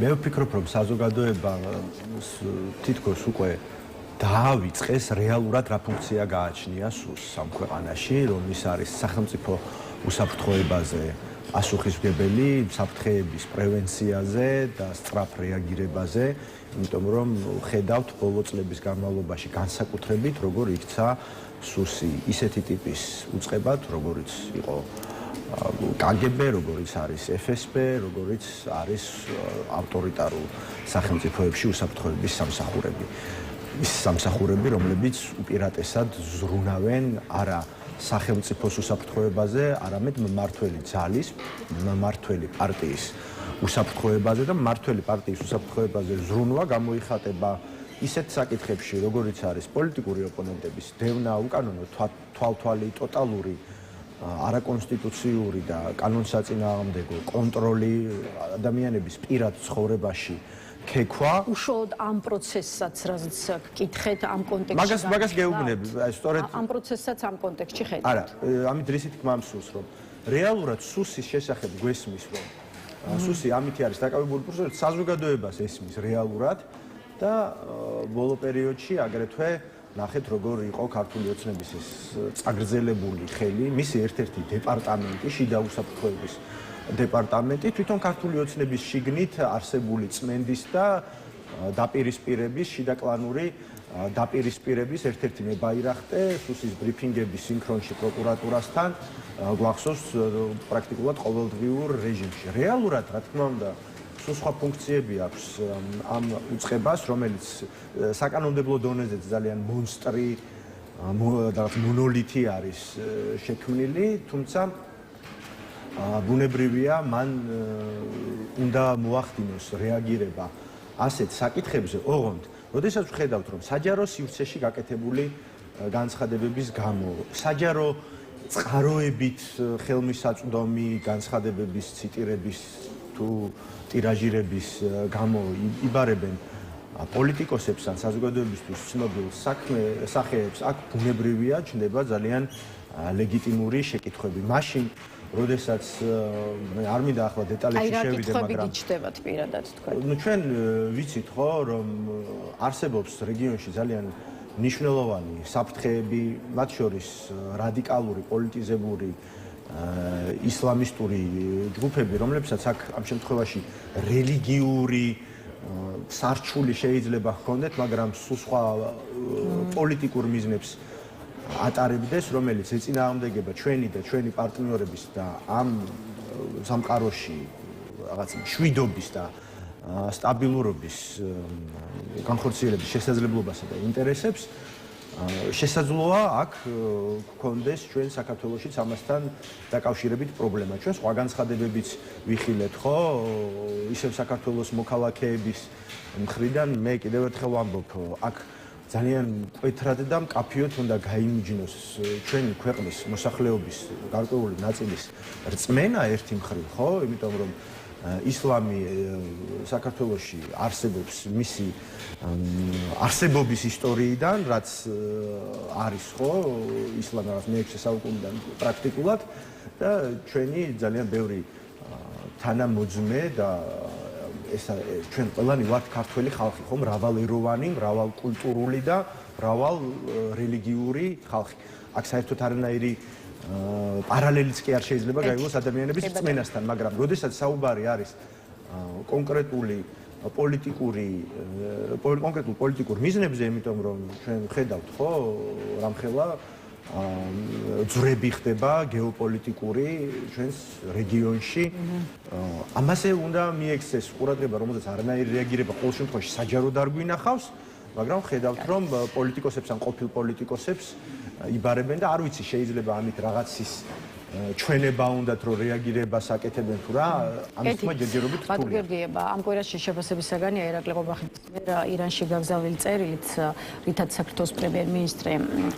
მე ვფიქრობ, რომ საზოგადოება თითქოს უკვე დაავიწყეს რეალურად რა ფუნქცია გააჩნია სუსს ამ ქვეყანაში, რომ ის არის სახელმწიფო უსაფრთხოებაზე პასუხისმგებელი, საფრთხეების პრევენციაზე და სწრაფ რეაგირებაზე, იმიტომ რომ ხედავთ ბოლო წლების განმავლობაში განსაკუთრებით როგორ იქცა სუსი ისეთი ტიპის უწყებად, როგორიც იყო KGB, როგორიც არის FSB, როგორიც არის ავტორიტარულ სახელმწიფოებში უსაფრთხოების სამსახურები. ის სამსახურები, რომლებიც უპირატესად ზრუნავენ არა სახელმწიფოს უსაფრთხოებაზე, არამედ მმართველი ძალის, მმართველი პარტიის უსაფრთხოებაზე და მმართველი პარტიის უსაფრთხოებაზე ზრუნვა გამოიხატება ისეთ საკითხებში, როგორიც არის პოლიტიკური ოპონენტების დევნა, უკანონო თვალთვალი, ტოტალური არაკონსტიტუციური და კანონსაწინააღმდეგო კონტროლი ადამიანების პირად ცხოვრებაში ქექვა. უშუალოდ ამ პროცესსაც, რაზეც გკითხეთ ამ კონტექსტში. მაგას გეუბნები, სწორედ ამ პროცესსაც ამ კონტექსტში ხედავთ. არა, ამით რისით გმამსულს, რომ რეალურად სუსის შესახებ გვესმის, რომ სუსი ამითი არის დაკავებული პროცესით, საზოგადოებას ესმის რეალურად და ბოლო პერიოდში აგრეთვე ნახეთ როგორ იყო ქართული ოცნების ეს წაგრძელებული ხელი, მისი ერთ-ერთი დეპარტამენტი, შიდა უსაფრთხოების დეპარტამენტი, თვითონ ქართული ოცნების შიგნით არსებული წმენდის და დაპირისპირების, შიდაკლანური დაპირისპირების ერთ-ერთი მებაირახტე, სუსის ბრიფინგების სინქრონში პროკურატურასთან, გვახსოვს პრაქტიკულად ყოველდღიურ რეჟიმში. რეალურად, რა თქმა უნდა, სულ სხვა ფუნქციები აქვს ამ უწყებას, რომელიც საკანონმდებლო დონეზეც ძალიან მონსტრი და მონოლითი არის შექმნილი, თუმცა ბუნებრივია, მან უნდა მოახდინოს რეაგირება ასეთ საკითხებზე, ოღონდ, როდესაც ვხედავთ, რომ საჯარო სივრცეში გაკეთებული განცხადებების გამო, საჯარო წყაროებით ხელმისაწვდომი განცხადებების ციტირების თუ ტირაჟირების გამო იბარებენ პოლიტიკოსებს ან საზოგადოებისთვის ცნობილ სახეებს, აქ ბუნებრივია ჩნდება ძალიან ლეგიტიმური შეკითხვები. მაშინ როდესაც მე არ მინდა ახლა დეტალებში შევიდე, მაგრამ იჩდებათ პირადად თქვენ. ნუ ჩვენ ვიცით ხო, რომ არსებობს რეგიონში ძალიან მნიშვნელოვანი საფრთხეები, მათ შორის რადიკალური, პოლიტიზებული ისლამისტური ჯგუფები, რომლებსაც აქ ამ შემთხვევაში რელიგიური სარჩული შეიძლება ჰქონდეთ, მაგრამ სულ სხვა პოლიტიკურ მიზნებს ატარებდეს, რომელიც ეწინააღმდეგება ჩვენი და ჩვენი პარტნიორების და ამ სამყაროში რაღაც მშვიდობის და სტაბილურობის განხორციელების შესაძლებლობასა და ინტერესებს შესაძლოა აქ გქონდეს ჩვენ საქართველოშიც ამასთან დაკავშირებით პრობლემა. ჩვენ სხვა განცხადებებიც ვიხილეთ, ხო? ისევ საქართველოს მოქალაქეების მხრიდან მე კიდევ ერთხელ ვამბობ, აქ ძალიან მკვეთრად და მკაფიოდ უნდა გაიმიჯნოს ჩვენი ქვეყნის მოსახლეობის გარკვეული ნაწილის რწმენა ერთი მხრივ, ხო? იმიტომ რომ ისლამი საქართველოში არსებობს მისი არსებობის ისტორიიდან, რაც არის, ხო, ისლამი რაღაც მე-6 საუკუნიდან პრაქტიკულად და ჩვენი ძალიან ბევრი თანამოძმე და ეს ჩვენ ყველანი ვართ ქართველი ხალხი, ხო, მრავალეროვანი, მრავალკულტურული და მრავალრელიგიური ხალხი. აქ საერთოდ არანაირი პარალელიც კი არ შეიძლება გაიგოს ადამიანების რწმენასთან, მაგრამ როდესაც საუბარი არის კონკრეტულ პოლიტიკურ მიზნებზე, იმიტომ რომ ჩვენ ხედავთ, ხო, რამხელა ძვრები ხდება გეოპოლიტიკური ჩვენს რეგიონში. ამაზე უნდა მიექცეს ყურადღება, რომელზეც არანაირი რეაგირება ყოველ შემთხვევაში საჯაროდ არ გვინახავს, მაგრამ ხედავთ, რომ პოლიტიკოსებს ან ყოფილ პოლიტიკოსებს იბარებენ და არ ვიცი, შეიძლება ამით რაღაცის ჩვენება უნდათ, რომ რეაგირებას აკეთებენ თუ რა, ამის თქმა ჯერჯერობით რთულია. ბატონგერგიება, ამ კვირაში შეფასების საგანია ირაკლი ყობახიძე ირანში გაგზავნილი წერილით, რითაც საქართველოს პრემიერ-მინისტრი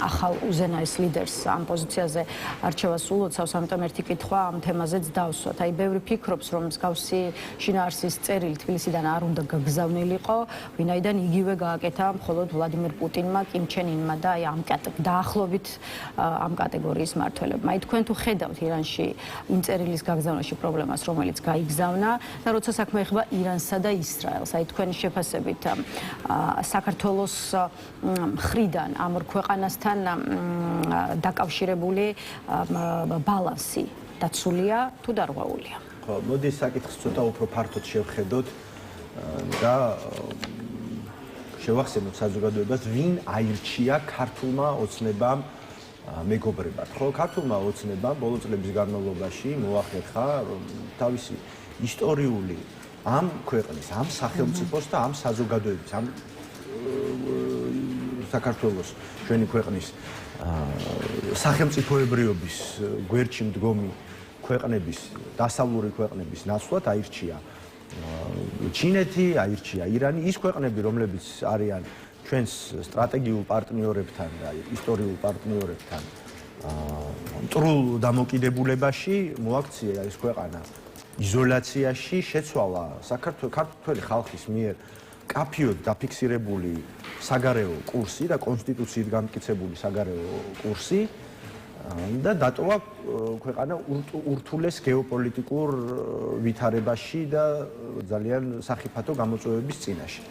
ახალ უზენაეს ლიდერს ამ პოზიციაზე არჩევას ულოცავს, ამიტომ ერთი კითხვა ამ თემაზეც დავსვათ. აი, ბევრი ფიქრობს, რომ მსგავსი შინაარსის წერილი თბილისიდან არ უნდა გაგზავნილიყო, ვინაიდან იგივე გააკეთა მხოლოდ ვლადიმერ პუტინმა, კიმ ჩენ ინმა და აი ამ დაახლოებით ამ კატეგორიის მმართველებმა. აი, თქვენ თუ ხედავთ ხედავთ ირანში იმ წერილის გაგზავნაში პრობლემას, რომელიც გაიგზავნა და როცა საქმე ეხება ირანსა და ისრაელს, აი თქვენი შეფასებით საქართველოს მხრიდან ამ ორ ქვეყანასთან დაკავშირებული ბალანსი დაცულია თუ დარღვეულია? ხო, მოდი საკითხს ცოტა უფრო ფართოდ შევხედოთ და შევახსენოთ საზოგადოებას, ვინ აირჩია ქართულმა ოცნებამ მეგობრებად. ხო, ქართულმა ოცნებამ ბოლო წლების განმავლობაში მოახერხა, რომ თავისი ისტორიული ამ ქვეყნის, ამ სახელმწიფოს და ამ საზოგადოების, ამ საქართველოს ჩვენი ქვეყნის სახელმწიფოებრიობის გვერდში მდგომი ქვეყნების, დასავლური ქვეყნების ნაცვლად აირჩია ჩინეთი, აირჩია ირანი, ის ქვეყნები, რომლებიც არიან ჩვენს სტრატეგიულ პარტნიორებთან და ისტორიულ პარტნიორებთან მტრულ დამოკიდებულებაში მოაქცია ეს ქვეყანა იზოლაციაში, შეცვალა საქართველოს ხალხის მიერ კაფიოდ დაფიქსირებული საგარეო კურსი და კონსტიტუციით გამტკიცებული საგარეო კურსი და დატოვა ქვეყანა ურთულეს გეოპოლიტიკურ ვითარებაში და ძალიან სახიფათო გამოწვევების წინაშე.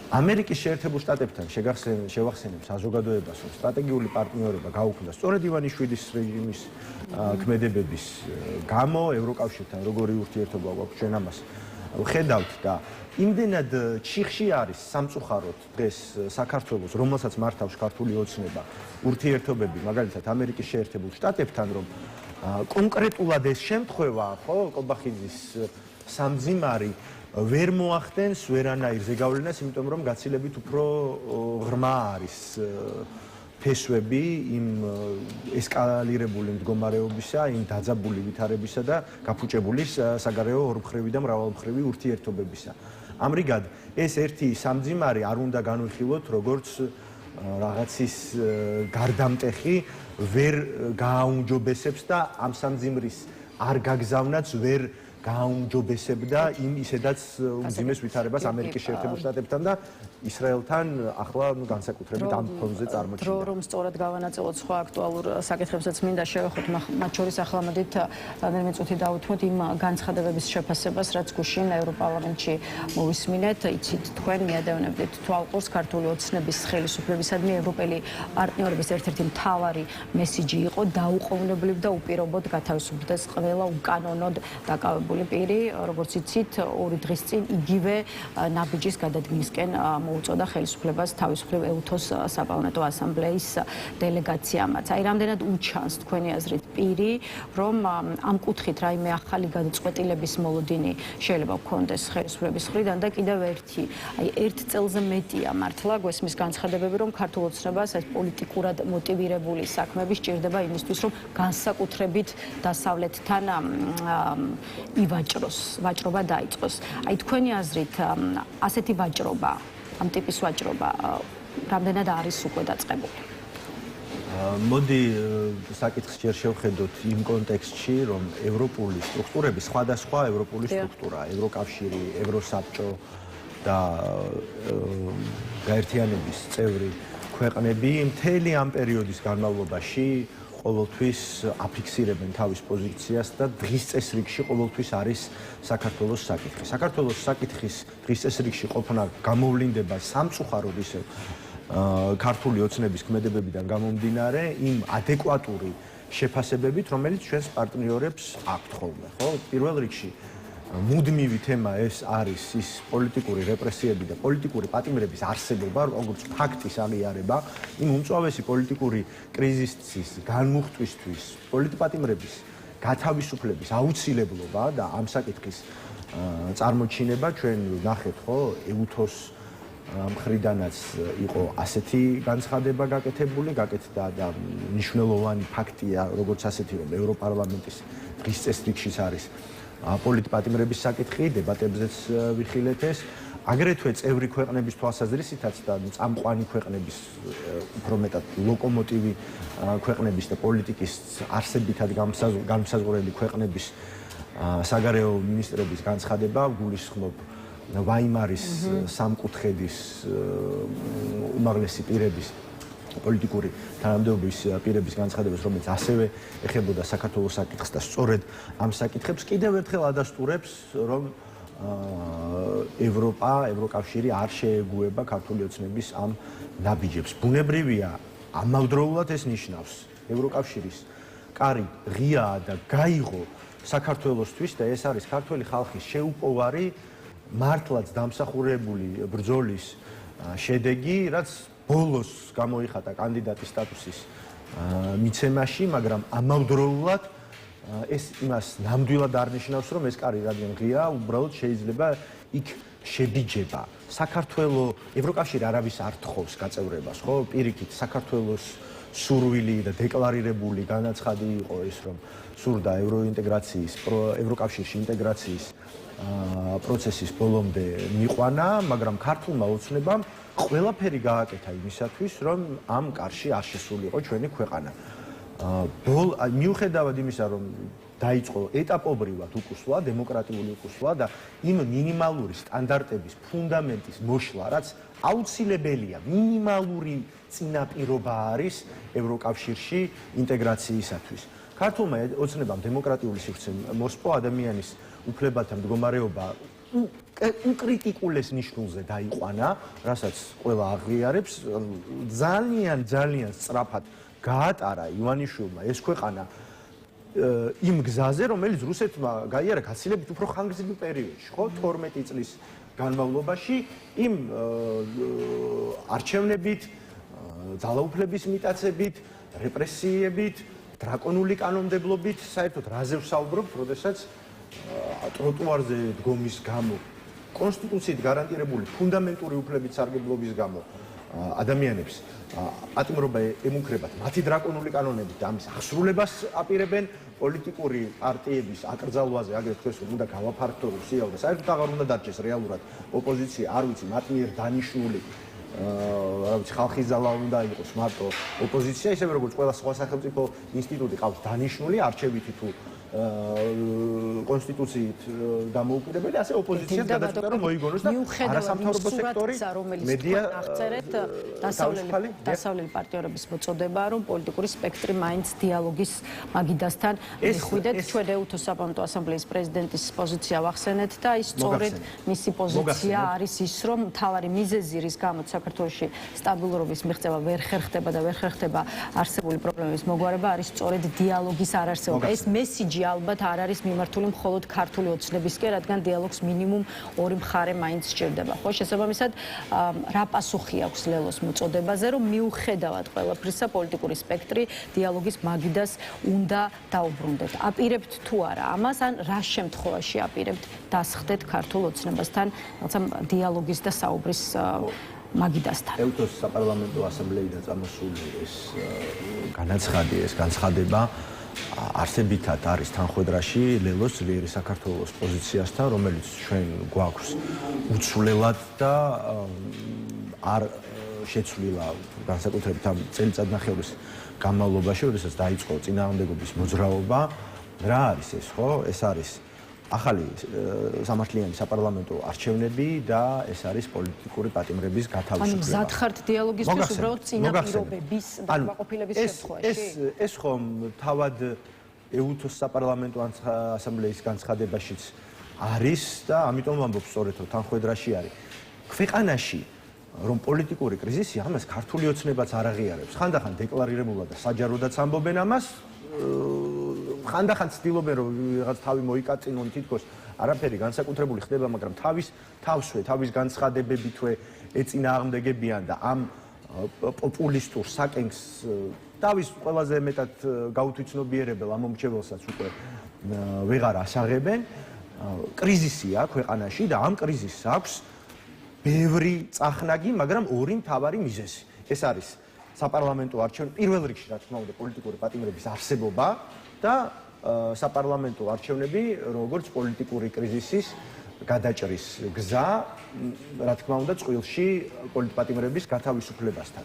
ამერიკის შეერთებულ შტატებთან შევახსენებ საზოგადოებას, რომ სტრატეგიული პარტნიორობა გაუქმდა სწორედ ივანიშვილის რეჟიმის ქმედებების გამო. ევროკავშირთან როგორი ურთიერთობა გვაქვს ჩვენ ამას ხედავთ და იმდენად ჩიხში არის სამწუხაროდ დღეს საქართველოს, რომელსაც მართავს ქართული ოცნება, ურთიერთობები მაგალითად ამერიკის შეერთებულ შტატებთან, რომ კონკრეტულად ეს შემთხვევა, ხო, კობახიძის სამძიმარი ვერ მოახდენს ვერანაირ ზეგავლენას, იმიტომ რომ გაცილებით უფრო ღრმა არის ფესვები იმ ესკალირებული მდგომარეობისა, იმ დაძაბული ვითარებისა და გაფუჭებული საგარეო ორმხრივი და მრავალმხრივი ურთიერთობებისა. ამრიგად, ეს ერთი სამძიმარი არ უნდა განვიხილოთ, როგორც რაღაცის გარდამტეხი ვერ გააუმჯობესებს და ამ სამძიმრის არ გაგზავნაც ვერ გააუმჯობესებდა იმ ისედაც უძიმეს ვითარებას ამერიკის შეერთებულ შტატებთან და ისრაელთან ახლა განსაკუთრებით ამ ფონზე წარმოჩინდა. რომ სწორად გავანაწილოთ სხვა აქტუალურ საკითხებსაც მინდა შევეხოთ, მათ შორის ახლა მოდით რამდენიმე წუთი დავუთმოთ იმ განცხადებების შეფასებას, რაც გუშინ ევროპარლამენტში მოვისმინეთ. იცით, თქვენ მიადევნებდით თვალყურს ქართული ოცნების ხელისუფლებისადმი ევროპელი პარტნიორების ერთ-ერთი მთავარი მესიჯი იყო დაუყოვნებლივ და უპირობოდ გათავისუფლდეს ყველა უკანონოდ დაკავებული პირი, როგორც იცით, 2 დღის წინ იგივე ნაბიჯის გადადგმისკენ მოუწოდა ხელისუფლებას თავისუფლებ ეუთოს საპარლამენტო ასამბლეის დელეგაციამაც. აი, რამდენად უჩანს თქვენი აზრით პირი, რომ ამ კუთხით რაიმე ახალი გადაწყვეტილების მოლოდინი შეიძლება გქონდეს ხელისუფლების მხრიდან და კიდევ ერთი, აი, 1 წელზე მეტია მართლა გვესმის განცხადებები, რომ ქართულ ოცნებას ეს პოლიტიკურად მოტივირებული საქმეები სჭირდება იმისთვის, რომ განსაკუთრებით დასავლეთთან ვაჭრობა დაიწყოს. აი, თქვენი აზრით, ასეთი ვაჭრობა, ამ ტიპის ვაჭრობა რამდენად არის უკვე დაწყებული? მოდი საკითხს ჯერ შევხედოთ იმ კონტექსტში, რომ ევროპული სტრუქტურები, სხვადასხვა ევროპული სტრუქტურა, ევროკავშირი, ევროსაბჭო და გაერთიანების წევრი ქვეყნები მთელი ამ პერიოდის განმავლობაში ყოველთვის აფიქსირებენ თავის პოზიციას და დღის წესრიგში ყოველთვის არის საქართველოს საკითხი. საქართველოს საკითხის დღის წესრიგში ყოფნა გამოვლინდება სამწუხაროდ ისევ ქართული ოცნების ქმედებებიდან გამომდინარე იმ ადეკვატური შეფასებებით, რომელიც ჩვენს პარტნიორებს აქვთ ხოლმე, ხო? პირველ რიგში მუდმივი თემა ეს არის ის პოლიტიკური რეპრესიები და პოლიტიკური პატიმრების არსებობა, როგორც ფაქტის აღიარება, იმ უმწვავესი პოლიტიკური კრიზისის განმუხტვისთვის, პოლიტპატიმრების გათავისუფლების აუცილებლობა და ამ საკითხის წარმოჩინება ჩვენ ვნახეთ, ხო, ეუთოს მხრიდანაც იყო ასეთი განცხადება გაკეთდა და მნიშვნელოვანი ფაქტია, როგორც ასეთი, რომ ევროპარლამენტის დღის წესრიგშიც არის პოლიტპატიმრების საკითხი, დებატებზეც ვიხილეთ ეს. აგრეთვე წევრი ქვეყნების თვალსაზრისითაც და წამყვანი ქვეყნების უფრო მეტად ლოკომოტივი ქვეყნების და პოლიტიკის არსებითად განმსაზღვრელი ქვეყნების საგარეო მინისტრების განცხადება გულისხმობ ვაიმარის სამკუთხედის უმაღლესი პირების პოლიტიკური თანამდებობის პირების განცხადებას, რომელიც ასევე ეხებოდა საქართველოს საკითხს და სწორედ ამ საკითხებს კიდევ ერთხელ ადასტურებს, რომ ევროკავშირი არ შეეგუება ქართული ოცნების ამ ნაბიჯებს. ბუნებრივია, ამავდროულად ეს ნიშნავს ევროკავშირის კარი ღიაა და გაიღო საქართველოსთვის და ეს არის ქართული ხალხის შეუპოვარი მართლაც დამსახურებული ბრძოლის შედეგი, რაც ბოლოს გამოიხატა კანდიდატის სტატუსის მიცემაში, მაგრამ ამავდროულად ეს იმას ნამდვილად არ ნიშნავს, რომ ეს კარი რადგან ღია, უბრალოდ შეიძლება იქ შედიჯება. საქართველოს ევროკავშირი არავის არ თხოვს გაწევრებას, ხო? პირიქით, საქართველოს სურვილი და დეკლარირებული განაცხადი იყო ეს, რომ სურდა ევროინტეგრაციის, ევროკავშირში ინტეგრაციის პროცესის ბოლომდე მიყვანა, მაგრამ ქართულმა ოცნებამ ყველაფერი გააკეთა იმისათვის, რომ ამ კარში არ შესულიყო ჩვენი ქვეყანა. მიუხედავად იმისა, რომ დაიწყო ეტაპობრივად უკუსვლა, დემოკრატიული უკუსვლა და იმ მინიმალური სტანდარტების ფუნდამენტის მოშლა, რაც აუცილებელია, მინიმალური წინაპირობა არის ევროკავშირში ინტეგრაციისათვის. ქართულმა ოცნებამ დემოკრატიული სივრცე მოსპო, ადამიანის უფლებათა მდგომარეობა უკრიტიკულეს ნიშნულზე დაიყვანა, რასაც ყველა აღიარებს, ძალიან სწრაფად გაატარა ივანიშვილმა ეს ქვეყანა იმ გზაზე, რომელიც რუსეთმა გაიარა გაცილებით უფრო ხანგრძლივ პერიოდში, ხო, 12 წლის განმავლობაში, იმ არჩევნებით, ძალაუფლების მიტაცებით, რეპრესიებით, დრაკონული კანონმდებლობით, საერთოდ რაზე ვსაუბრობთ, როდესაც ტროტუარზე დგომის გამო, კონსტიტუციით გარანტირებული ფუნდამენტური უფლებით სარგებლობის გამო ადამიანებს პატიმრობა ემუქრებათ მათი დრაკონული კანონებით და ამის აღსრულებას აპირებენ პოლიტიკური პარტიების აკრძალვაზე, აგრეთვე თქვენს რომ უნდა გავაფართო რუსიაო და საერთოდ აღარ უნდა დარჩეს რეალურად ოპოზიცია, არ ვიცი, მათ მიერ დანიშნული რა ვიცი, ხალხის ძალა უნდა იყოს მარტო ოპოზიცია, ისევე როგორც ყველა სხვა სახელმწიფო ინსტიტუტი ყავს დანიშნული არჩევითი თუ კონსტიტუციით დამოუკიდებელი, ასე ოპოზიციას გადაწყვეტა რომ მოიგონოს და არასამთავრობო სექტორი, მედია აღწერეთ დასავლელი პარტიორების მოწოდება, რომ პოლიტიკური სპექტრი მაინც დიალოგის მაგიდასთან მიხვიდეთ. ჩვენ ეუთოს საპარლამენტო ასამბლეის პრეზიდენტის პოზიცია ვახსენეთ და ის სწორედ მისი პოზიცია არის ის, რომ მთავარი მიზეზი, რის გამოც საქართველოში სტაბილურობის მიღწევა ვერ ხერხდება და ვერ ხერხდება არსებული პრობლემების მოგვარება, არის სწორედ დიალოგის არარსებობა. ეს მესიჯი ალბათ არ არის მიმართული მხოლოდ ქართული ოცნებისკენ, რადგან დიალოგს მინიმუმ ორი მხარე მაინც სჭირდება. ხო, შესაბამისად, რა პასუხი აქვს ლელოს მოწოდებაზე, რომ მიუხედავად ყველაფრისა პოლიტიკური სპექტრი დიალოგის მაგიდას უნდა დაუბრუნდეთ. აპირებთ თუ არა ამას, ან რა შემთხვევაში აპირებთ დასხდეთ ქართულ ოცნებასთან, რაღაცა დიალოგის და საუბრის მაგიდასთან. ეუთოს საპარლამენტო ასამბლეიდან წამოსული ეს განაცხადი, ეს განცხადება არსებითად არის თანხვედრაში ლელოს ძლიერი საქართველოს პოზიციასთან, რომელიც ჩვენ გვაქვს უცვლელად და არ შეცვლილა განსაკუთრებით ამ წელიწადნახევრის განმავლობაში, როდესაც დაიწყო წინააღმდეგობის მოძრაობა. რა არის ეს, ხო? ეს არის ახალი სამართლიანი საპარლამენტო არჩევნები და ეს არის პოლიტიკური პატიმრების გათავისუფლება. ანუ მზად ხართ დიალოგისთვის უბრალოდ წინაპირობების და კმაყოფილების შემთხვევაში? ეს ხომ თავად ეუთოს საპარლამენტო ასამბლეის განცხადებაშიც არის და ამიტომ ვამბობ სწორედ რომ თანხვედრაში არის. ქვეყანაში რომ პოლიტიკური კრიზისი ამას ქართული ოცნებაც არ აღიარებს. ხანდახან დეკლარირებულად და საჯაროდაც ამბობენ ამას, ხანდახან ცდილობენ რომ რაღაც თავი მოიკაწინონ, თითქოს არაფერი განსაკუთრებული ხდება, მაგრამ თავის განცხადებებითვე ეწინააღმდეგებიან და ამ პოპულისტურ საკენგს თავის ყველაზე მეტად გაუთვითცნობიერებელ ამომრჩეველსაც უკვე ვეღარ ასაღებენ. კრიზისია ქვეყანაში და ამ კრიზისს აქვს ბევრი წახნაგი, მაგრამ ორი მთავარი მიზეზი. ეს არის საპარლამენტო არჩევნები, პირველ რიგში რა თქმა უნდა პოლიტიკური პატიმრების არსებობა და საპარლამენტო არჩევნები როგორც პოლიტიკური კრიზისის გადაჭრის გზა, რა თქმა უნდა წყვილში პოლიტპატიმრების გათავისუფლებასთან.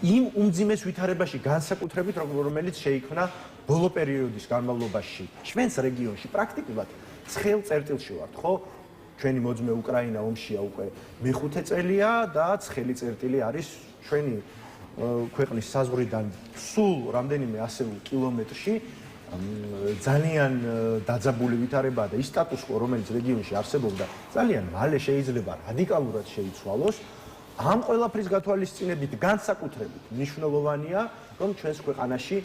იმ უმძიმეს ვითარებაში განსაკუთრებით რომელიც შეიქმნა ბოლო პერიოდის განმავლობაში ჩვენს რეგიონში პრაქტიკულად ცხელ წერტილში ვართ, ხო? ჩვენი მოძმე უკრაინა ომშია უკვე მეხუთე წელია და ცხელი წერტილი არის ჩვენი ქვეყნის საზღვრიდან სულ რამდენიმე ასეულ კილომეტრში ძალიან დაძაბული ვითარებაა და ის სტატუს quo, რომელიც რეგიონში არსებობდა, ძალიან მალე შეიძლება რადიკალურად შეიცვალოს. ამ ყველაფრის გათვალისწინებით განსაკუთრებით მნიშვნელოვანია, რომ ჩვენს ქვეყანაში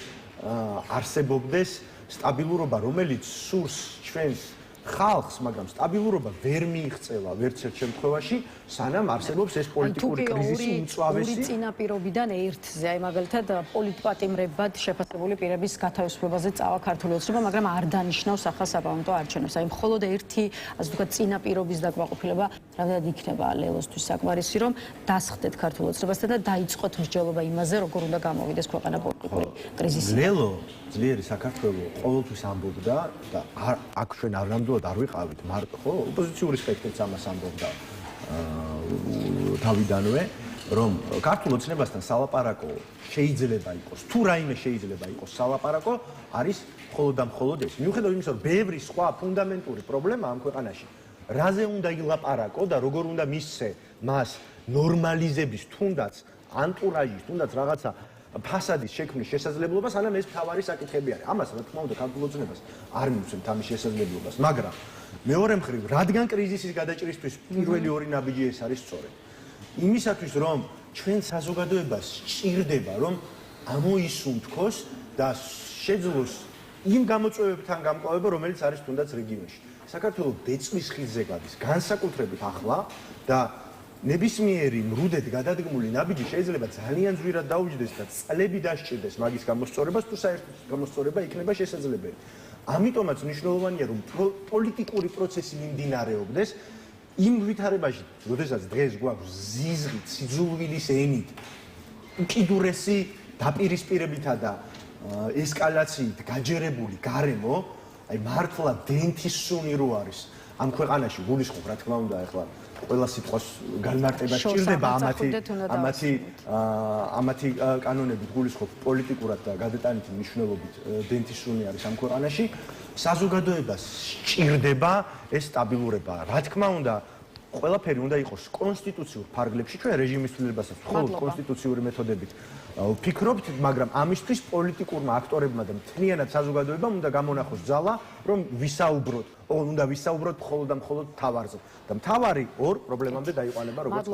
არსებობდეს სტაბილურობა, რომელიც სურს ჩვენს ხალხს, მაგრამ სტაბილურობა ვერ მიიღწევა ვერც ერთ შემთხვევაში, სანამ არსებობს ეს პოლიტიკური კრიზისი უმწვავესი. ორი წინაპირობიდან ერთზე, აი მაგალითად პოლიტპატიმრებად შეფასებული პირების გათავისუფლებაზე წავა ქართული ოცნება, მაგრამ არ დანიშნავს ახალ საპარლამენტო არჩევნებს. აი მხოლოდ ერთი, ასე ვთქვათ, წინაპირობის დაკმაყოფილება რამდენად იქნება ლელოსთვის საკმარისი, რომ დასხდეთ ქართულ ოცნებასთან და დაიწყოთ მსჯელობა იმაზე, როგორ უნდა გამოვიდეს ქვეყანა პოლიტიკური კრიზისიდან. ლელო ძლიერი საქართველო ყოველთვის ამბობდა და აქ ჩვენ არ ნამდვილად არ ვიყავით მარტო, ხო? ოპოზიციური სპექტრიც ამას ამბობდა თავიდანვე, რომ ქართულ ოცნებასთან სალაპარაკო შეიძლება იყოს, თუ რაიმე შეიძლება იყოს სალაპარაკო, არის მხოლოდ და მხოლოდ ეს. მიუხედავად იმისა, რომ ბევრი სხვა ფუნდამენტური პრობლემა ამ ქვეყანაში, რაზე უნდა ილაპარაკო და როგორ უნდა მისცე მას ნორმალიზების, თუნდაც ანტურაჟის, თუნდაც რაღაცა ფასადის შექმნის შესაძლებლობა, სანამ ეს მთავარი საკითხები არის. ამას რა თქმა უნდა ქართულ ოცნებას არ მივცემთ ამის შესაძლებლობას, მაგრამ მეორე მხრივ, რადგან კრიზისის გადაჭრისთვის პირველი ორი ნაბიჯი ეს არის სწორედ. იმისათვის, რომ ჩვენ საზოგადოებას სჭირდება, რომ ამოისუნთქოს და შეძლოს იმ გამოწვევებთან გამკლავება, რომელიც არის თუნდაც რეგიონში. საქართველოს დეწვის ხიდზე გადის, განსაკუთრებით ახლა და ნებისმიერი მრუდედ გადადგმული ნაბიჯი შეიძლება ძალიან ძვირად დაუჯდეს და წლები დასჭირდეს მაგის გამოსწორებას, თუ საერთოდ გამოსწორება იქნება შესაძლებელი. ამიტომაც მნიშვნელოვანია, რომ პოლიტიკური პროცესი მიმდინარეობდეს იმ ვითარებაში, როდესაც დღეს გვაქვს ზიზღით, სიძულვილის ენით, უკიდურესი დაპირისპირებითა და ესკალაციით გაჯერებული გარემო, აი მართლა დენთის სუნი რო არის ამ ქვეყანაში, გულისხმობ რა თქმა უნდა, ახლა ყველა სიტყვას განმარტება სჭირდება ამათი კანონებით გულისხმობ პოლიტიკურად და გადატანითი მნიშვნელობით დენთის სუნი არის ამ ქვეყანაში. საზოგადოებას სჭირდება ეს სტაბილურობა. რა თქმა უნდა, ყველაფერი უნდა იყოს კონსტიტუციურ ფარგლებში, ჩვენ რეჟიმის ცვლილებას მხოლოდ კონსტიტუციური მეთოდებით ვფიქრობთ, მაგრამ ამისთვის პოლიტიკურმა აქტორებმა და მთლიანად საზოგადოებამ უნდა გამონახოს ძალა, რომ ვისაუბროთ, უნდა ვისაუბროთ მხოლოდ და მხოლოდ მთავარზე. და მთავარი ორ პრობლემამდე დაიყვანება როგორც